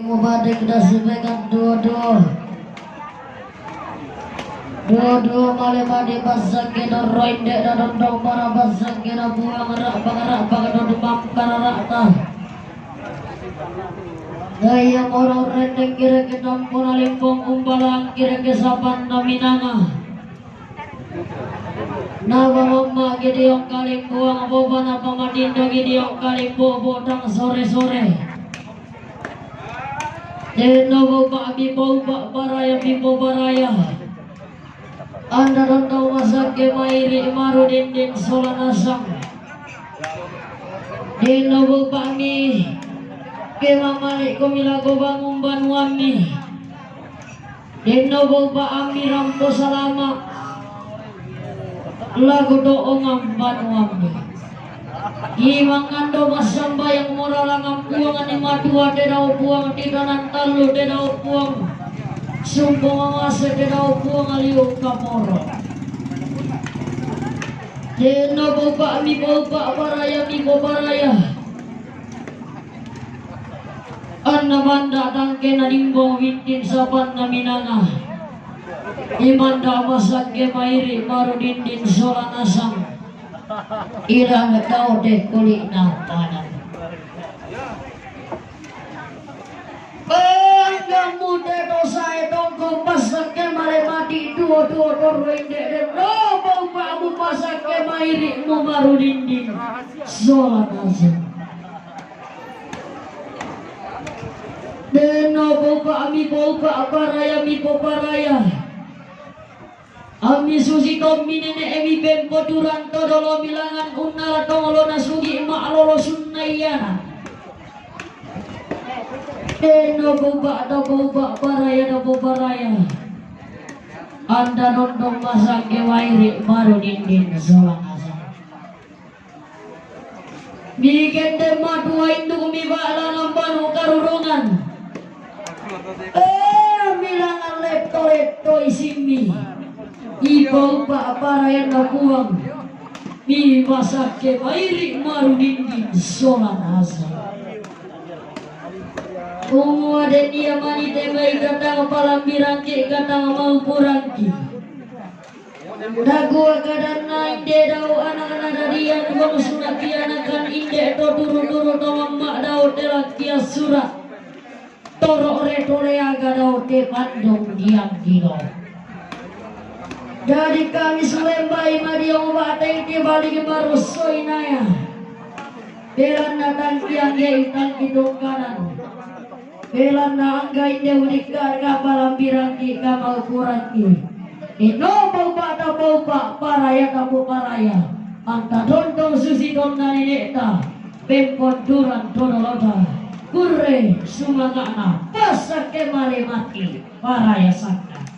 Mubarak dah sebagai dua-dua malemadi basak kita roinde dan dong para basak kita buang rak bangarak demam kararak tah daya orang rendeng kira kita pun alimpong umbalang kira kesapan naminanga nawa mama gidiong kaling buang bobana pamadindo gidiong kaling bobotang sore-sore Deno Pak Bibo Pak Baraya Bibo Baraya Anda rondau masak kemairi marudin solanasang Deno Pak Mi kemamalik kumilago bangun banuami Deno Pak Ami rampo salama lagu doongam banuami Iwang ando masamba yang moralangan buangan ni madua dedau buang tidanan talu dedau buang sumpung awase dedau buang aliu kamoro deno boba mi boba baraya anna banda tangke na dimbong wintin saban na minanga imanda masak ke mairi marudindin solanasang ilang tao de kulit na panan hanggang muda dosa itong kumpasak ke malemati dua-dua torwende de bau pamu pasak ke mairi mo marudindin solanasang deno boba ami boba baraya mi bobaraya Ami susi kami nenek emi bempo durang todolo bilangan unala tongolo nasugi mak lolo sunnayana Deno boba do boba baraya Anda nondong masak kewairi baru dindin solang asal bikin tema dua itu kumiba dalam banu karurungan bilangan leto isimi Ibu pak para na buang mi masak ke mairi marudindin solan asa Umu ada dia mani temai katang palam birangki katang mau purangki Dagu akadan naik dedau anak-anak darian bang surat kianakan inde to turu-turu to mak daud telak kia surat Torok retole aga daud te pandong diam dino Jadi kami sulembai madiong bateng ke balik marusoi naya Belan datang kiang ye tangki dongkanan Belan na anggai deudikar kapalam birangki kamal kurangki Ino bau pak paraya kamu paraya Anta dontong susi donna nenekta Pempon duran tonoloda Kurre sumangana Pasak kemari mati paraya sangka